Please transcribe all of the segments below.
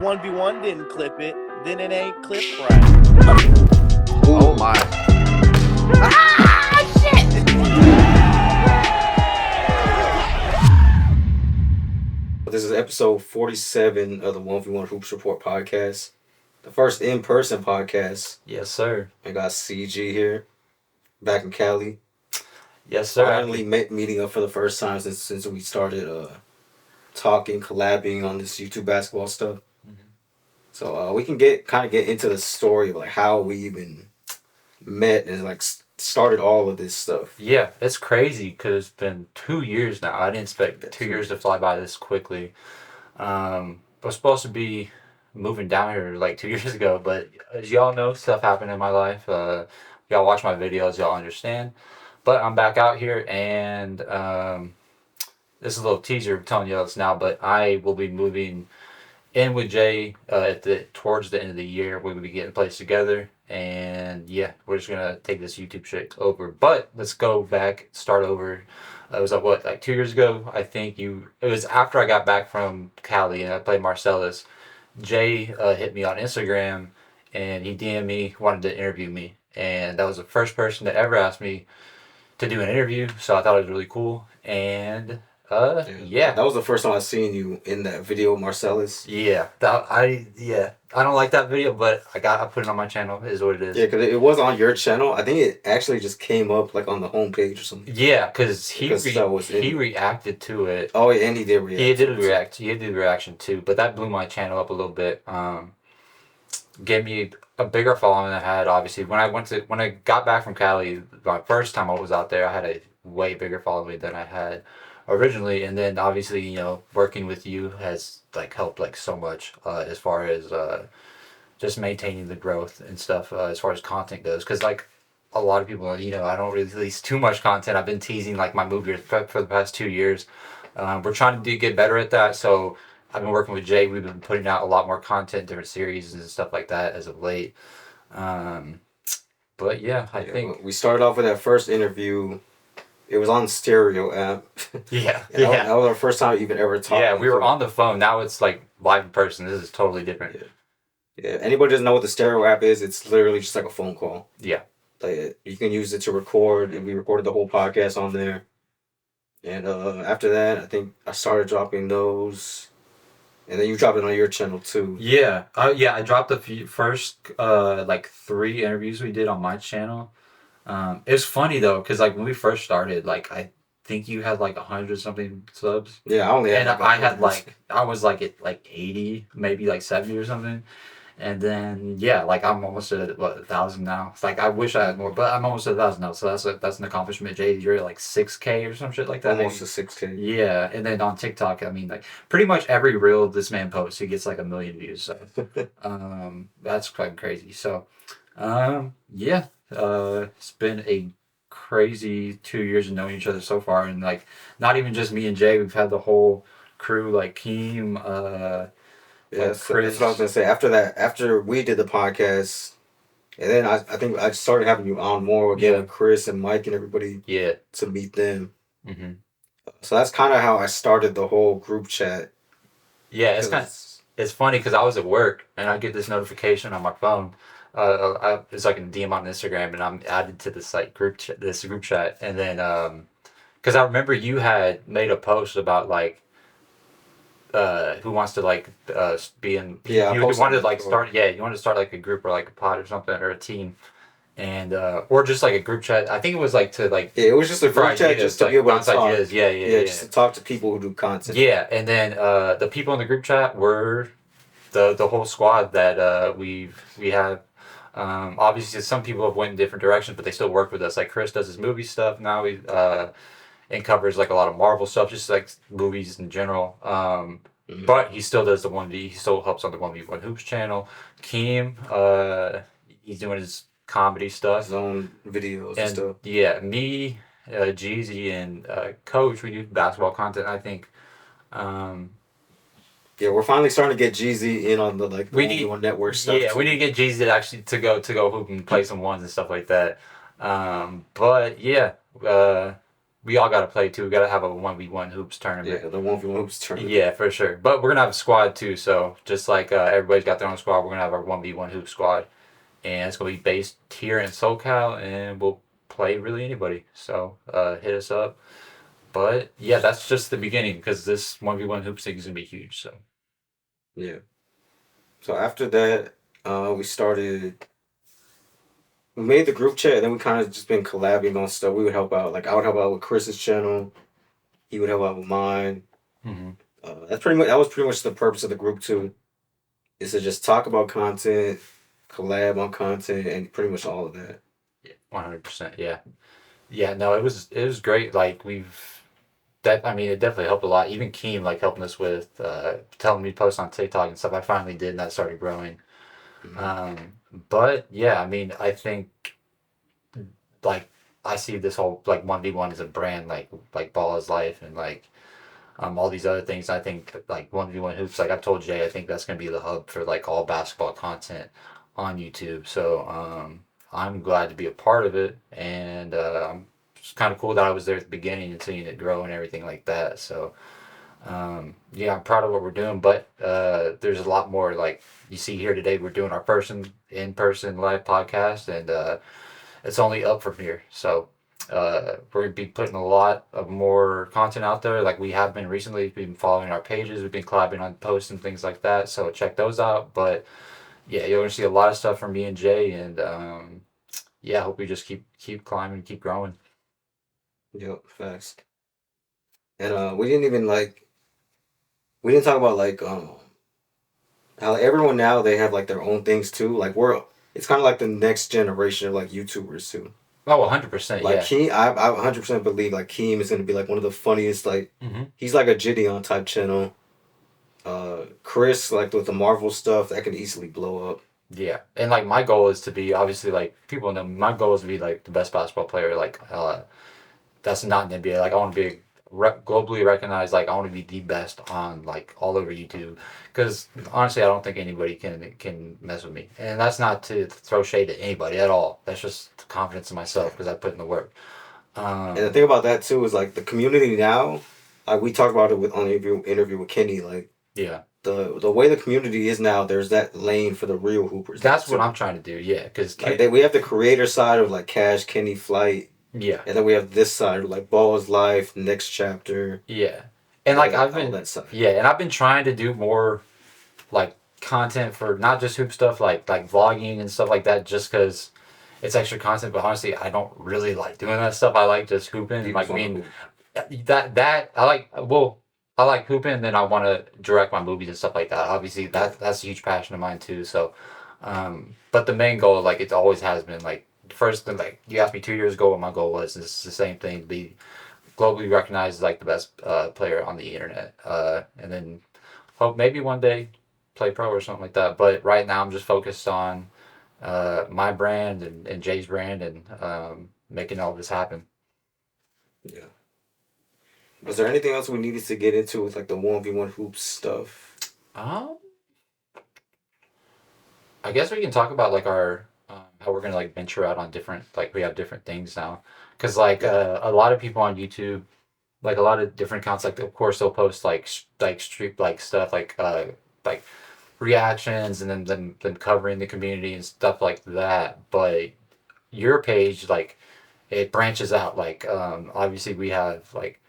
1v1 didn't clip it, then it ain't clipped right. Oh my. Ah, shit! This is episode 47 of the 1v1Hoops Report podcast. The first in-person podcast. Yes, sir. I got CG here, back in Cali. Yes, sir. Finally meeting up for the first time since we started talking, collabing on this YouTube basketball stuff. Mm-hmm. So we can get into the story of like how we even met and like started all of this stuff. Yeah, it's crazy because it's been 2 years now. I didn't expect 2 years to fly by this quickly. I was supposed to be moving down here like 2 years ago, but as y'all know, stuff happened in my life. Y'all watch my videos, y'all understand. But I'm back out here, and this is a little teaser. I'm telling you this now, but I will be moving in with Jay towards the end of the year. We'll be getting a place together, and yeah, we're just gonna take this YouTube shit over. But let's go back, start over. It was like 2 years ago. I think it was after I got back from Cali and I played Marcellus. Jay hit me on Instagram and he DM'd me, wanted to interview me, and that was the first person to ever ask me to do an interview. So I thought it was really cool, and yeah. That was the first time I seen you in that video, Marcellus. Yeah, I don't like that video, but I put it on my channel. Is what it is. Yeah, because it was on your channel. I think it actually just came up like on the homepage or something. Yeah, because he reacted to it. Oh, yeah, and he did react. He did react. He did the reaction too, but that blew my channel up a little bit. Gave me a bigger following than I had. Obviously, when I got back from Cali, my first time I was out there, I had a way bigger following than I had originally, and then obviously working with you has like helped like so much as far as just maintaining the growth and stuff as far as content goes, because like a lot of people I don't release too much content. I've been teasing like my movie for the past 2 years. We're trying to get better at that, so I've been working with Jay. We've been putting out a lot more content, different series and stuff like that as of late. But yeah, I think we started off with that first interview. It was on Stereo app. Yeah. That was our first time even ever talking. Yeah, we were on the phone. Now it's like live in person. This is totally different. Yeah. Anybody doesn't know what the Stereo app is, it's literally just like a phone call. Yeah. Like, you can use it to record, and we recorded the whole podcast on there. And after that, I think I started dropping those. And then you dropped it on your channel too. Yeah. I dropped the first like 3 interviews we did on my channel. It was funny though, because like when we first started, like I think you had like 100 something subs. Yeah, I only had. And I had I was like at like 80, maybe like 70 or something. And then like I'm almost at 1,000 now. It's like I wish I had more, but I'm almost at 1,000 now. So that's an accomplishment. Jay, you're at like 6K or some shit like that. Almost to 6K. Yeah, and then on TikTok, I mean, like pretty much every reel this man posts, he gets like 1 million views. So that's quite crazy. So yeah. It's been a crazy 2 years of knowing each other so far, and like not even just me and Jay, we've had the whole crew like Keem, Chris. That's what I was gonna say. After we did the podcast, and then I think I started having you on more again with Chris and Mike and everybody. Yeah. To meet them. Mm-hmm. So that's kind of how I started the whole group chat. Yeah, it's funny because I was at work and I get this notification on my phone. It's like a DM on Instagram, and I'm added to this like group chat, and then because I remember you had made a post about like who wants to like be in. Yeah, you wanted to like start. Yeah, you wanted to start like a group or like a pod or something, or a team, and or just like a group chat. I think it was like to like. Yeah, it was just a group chat just to be able to talk. Ideas. Yeah, just to talk to people who do content. Yeah, and then the people in the group chat were the whole squad that we have. Obviously some people have went in different directions, but they still work with us. Like Chris does his movie stuff now, and covers like a lot of Marvel stuff, just like movies in general. But he still does he still helps on the 1v1Hoops channel. Keem, he's doing his comedy stuff, his own videos and stuff. Yeah, me, Jeezy, and Coach, we do basketball content. I think yeah, we're finally starting to get Jeezy in on the network stuff. Yeah, we need to get Jeezy to go hoop and play some ones and stuff like that. But yeah, we all got to play too. We got to have a 1v1 Hoops tournament. Yeah, the 1v1 tournament. Yeah, for sure. But we're gonna have a squad too. So just like everybody's got their own squad, we're gonna have our 1v1 Hoop squad, and it's gonna be based here in SoCal, and we'll play really anybody. So hit us up. But yeah, that's just the beginning because this 1v1 Hoops thing is gonna be huge. So Yeah. So after that, we made the group chat, and then we kind of just been collabing on stuff. We would help out. Like I would help out with Chris's channel. He would help out with mine. mm-hmm. That was pretty much the purpose of the group too, is to just talk about content, collab on content, and pretty much all of that. Yeah, 100%. Yeah, yeah. No, it was great. Like I mean, it definitely helped a lot. Even Keem like helping us with telling me to post on TikTok and stuff. I finally did, and that started growing. Mhm. But yeah, I mean, I think like I see this whole like 1v1 as a brand, like Ball is Life, and like all these other things. I think like 1v1 Hoops, like I've told Jay, I think that's gonna be the hub for like all basketball content on YouTube. So I'm glad to be a part of it, and it's kind of cool that I was there at the beginning and seeing it grow and everything like that. So yeah, I'm proud of what we're doing, but there's a lot more. Like you see here today, we're doing our first in-person live podcast, and it's only up from here. So we're gonna be putting a lot of more content out there, like we have been recently. We've been following our pages, we've been collabing on posts and things like that. So check those out. But yeah, you're gonna see a lot of stuff from me and Jay, and yeah, I hope we just keep climbing, keep growing. Yep, facts. And we didn't talk about like how everyone now they have like their own things too. Like it's kind of like the next generation of like YouTubers too. Oh, 100%. Like Yeah. Keem, I 100% believe like Keem is gonna be like one of the funniest. Like Mm-hmm. he's like a Gideon type channel. Chris like with the Marvel stuff that could easily blow up. Yeah, and like my goal is to be obviously like people know my goal is to be like the best basketball player. Like that's not in the NBA. Like I want to be globally recognized. Like I want to be the best on like all over YouTube. Because honestly, I don't think anybody can mess with me. And that's not to throw shade at anybody at all. That's just confidence in myself because I put in the work. And the thing about that too is like the community now. Like we talked about it with on the interview with Kenny. Like Yeah, the way the community is now, there's that lane for the real hoopers. that's what I'm trying to do. Yeah, because Like we have the creator side of like Cash, Kenny, Flight, yeah, and then we have this side of like Ball is Life, Next Chapter. yeah, and like all I've been that side. yeah, and I've been trying to do more like content for not just hoop stuff, like vlogging and stuff like that, just because it's extra content. But honestly, I don't really like doing that stuff. I like just hooping. You Like just I wanna mean, hoop. that I like. Well, I like hooping, and then I want to direct my movies and stuff like that. Obviously, that's a huge passion of mine too. So, but the main goal, like it always has been, like first, like you asked me 2 years ago what my goal was. It's the same thing: to be globally recognized as like the best player on the internet, and then hope maybe one day play pro or something like that. But right now, I'm just focused on my brand and Jay's brand and making all this happen. Yeah. Was there anything else we needed to get into with like the 1v1 hoops stuff? Um, I guess we can talk about like our how we're gonna like venture out on different like we have different things now, because like a lot of people on YouTube, like a lot of different accounts, like of course they'll post like like street like stuff like reactions and then them covering the community and stuff like that. But your page like it branches out. Like obviously we have like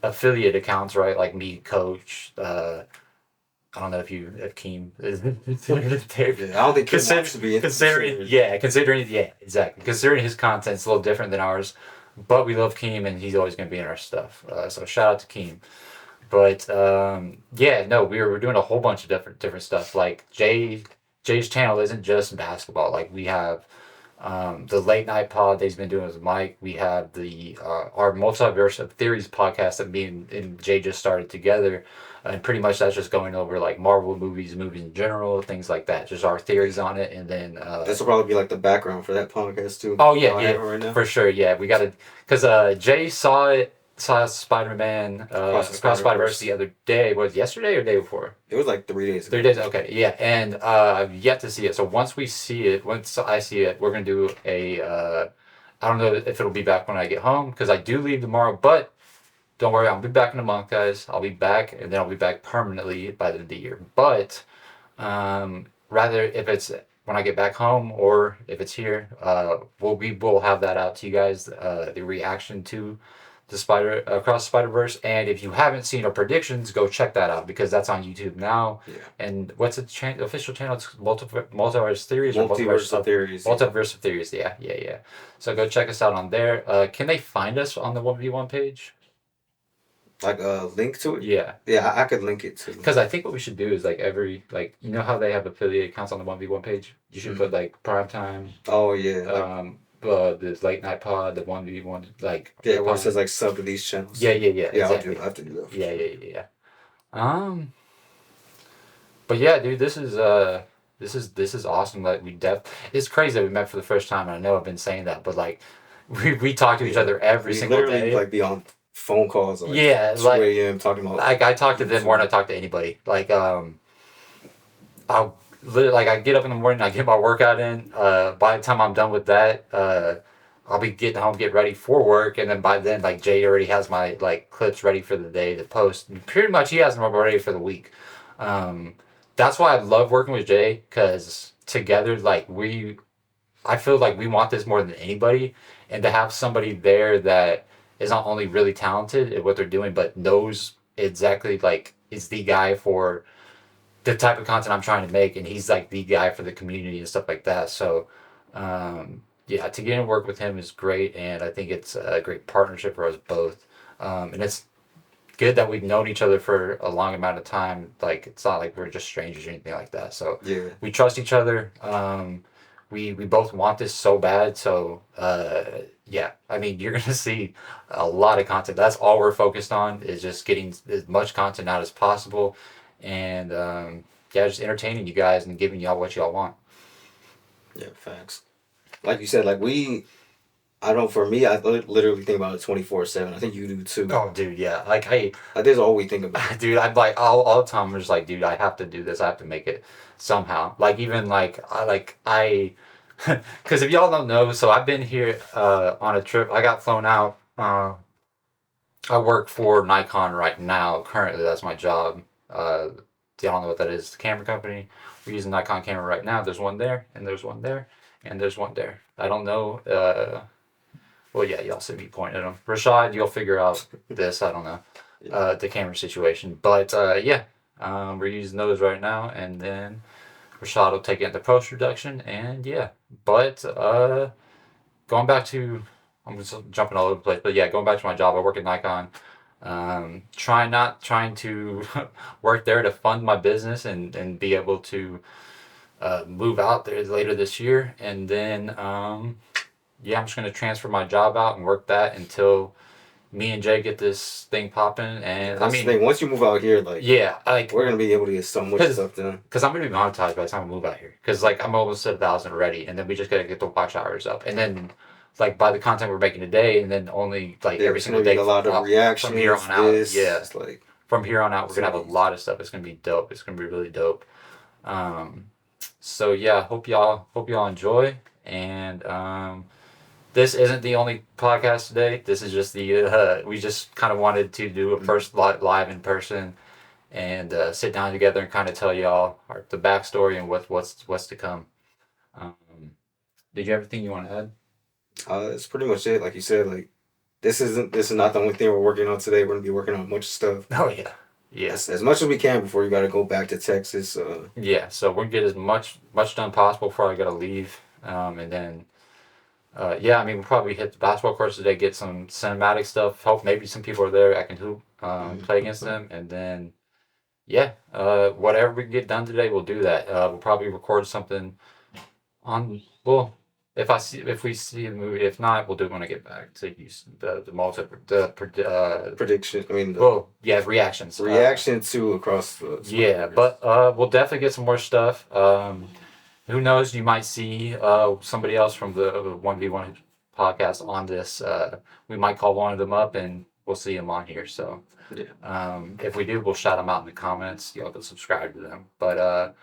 affiliate accounts, right? Like me, Coach. I don't know if Keem is Yeah, I don't think Kim wants to be considering yeah, exactly. Considering his content's a little different than ours, but we love Keem and he's always gonna be in our stuff. So shout out to Keem. But yeah, no, we're doing a whole bunch of different stuff. Like Jay's channel isn't just basketball. Like we have the late night pod that he's been doing with Mike. We have the our multiverse of theories podcast that me and Jay just started together, and pretty much that's just going over like Marvel movies in general, things like that. Just our theories on it, and then this will probably be like the background for that podcast too. oh yeah, I yeah, have it right now. for sure. Yeah, we got to because Jay saw Spider-Man Across the Spider-Verse the other day. Was it yesterday or the day before? It was like 3 days ago. 3 days. Okay, yeah, and I've yet to see it. So once I see it, we're gonna do I don't know if it'll be back when I get home because I do leave tomorrow, but don't worry, I'll be back in a month, guys. I'll be back, and then I'll be back permanently by the end of the year. But rather, if it's when I get back home or if it's here, we'll have that out to you guys. The reaction to the Spider Across the Spider-Verse, and if you haven't seen our predictions, go check that out because that's on YouTube now. Yeah. And what's the official channel? It's Multiverse Theories or Multiverse of Theories. Multiverse of Theories. Yeah. So go check us out on there. Can they find us on the 1v1 page? Like a link to it? Yeah. Yeah, I could link it to. Because I think what we should do is like you know how they have affiliate accounts on the 1v1 page? You should put like prime time. Oh yeah. This late night pod, the 1v1 like. Yeah, one says like sub to these channels. Yeah. Yeah, Exactly. I'll have to do that. Yeah. But yeah, dude, this is awesome. Like it's crazy that we met for the first time, and I know I've been saying that, but like we talk to each other every single day. Literally like be on phone calls at like 2 a.m. talking about like I talk to them more than I talk to anybody. Like I'll literally like I get up in the morning, I get my workout in. By the time I'm done with that, I'll be getting home, get ready for work, and then by then like Jay already has my like clips ready for the day to post. Pretty much he has them ready for the week. That's why I love working with Jay because together like I feel like we want this more than anybody, and to have somebody there that is not only really talented at what they're doing, but knows exactly like is the guy for the type of content I'm trying to make, and he's like the guy for the community and stuff like that. So, yeah, to get and work with him is great, and I think it's a great partnership for us both. And it's good that we've known each other for a long amount of time. Like it's not like we're just strangers or anything like that. So yeah, we trust each other. We both want this so bad. So yeah, I mean you're gonna see a lot of content. That's all we're focused on is just getting as much content out as possible, and yeah, just entertaining you guys and giving y'all what y'all want. Yeah, facts. Like you said, like I don't know, for me, I literally think about it 24/7. I think you do too. Oh, dude, yeah. Like there's all we think about. Dude, I'm like all the time. I'm just like, dude, I have to do this. I have to make it somehow. Like even like I, because if y'all don't know, so I've been here on a trip. I got flown out. I work for Nikon right now. Currently, that's my job. Y'all don't know what that is. The camera company. We're using Nikon camera right now. There's one there, and there's one there, and there's one there. I don't know. Well, yeah, y'all see me pointing at them. Rashad, you'll figure out this. I don't know. The camera situation. But yeah, we're using those right now. And then Rashad will take it into post-production. And yeah. But going back to... I'm just jumping all over the place. But yeah, going back to my job. I work at Nikon. Trying to work there to fund my business and be able to move out there later this year. And then... yeah, I'm just going to transfer my job out and work that until me and Jay get this thing popping. And that's the thing. Once you move out here, like, yeah, like we're going to be able to get so much stuff done. Because I'm going to be monetized by the time I move out here. Because like I'm almost at 1,000 already, and then we just got to get the watch hours up, and then like by the content we're making today, and then only like every single day. A lot of reactions from here on out. Yeah, like from here on out, we're gonna have a lot of stuff. It's gonna be dope. It's gonna be really dope. So yeah, hope y'all enjoy, and this isn't the only podcast today. This is just the we just kind of wanted to do a first live in person and sit down together and kind of tell y'all the backstory and what's to come. Did you have anything you want to add? That's pretty much it. Like you said, like this is not the only thing we're working on today. We're gonna be working on a bunch of stuff. Oh yeah. Yeah. As much as we can before you gotta go back to Texas. Yeah, so we're gonna get as much done possible before I gotta leave. And then yeah, I mean we'll probably hit the basketball courts today, get some cinematic stuff. Hope maybe some people are there I can hoop, play against them, and then yeah, whatever we can get done today, we'll do that. We'll probably record something on if we see a movie. If not, we'll do it when I get back to Houston. Prediction. I mean, reactions. Reaction to Across the Spider-Verse. Yeah, but we'll definitely get some more stuff. Who knows? You might see somebody else from the 1v1 podcast on this. We might call one of them up and we'll see them on here. So if we do, we'll shout them out in the comments. Y'all can subscribe to them. But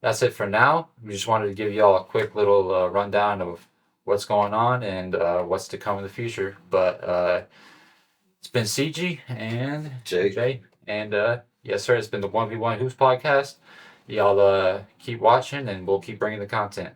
that's it for now. We just wanted to give y'all a quick little rundown of what's going on and what's to come in the future. But it's been CG and Jay. And yes, sir, it's been the 1v1 Hoops podcast. Y'all keep watching and we'll keep bringing the content.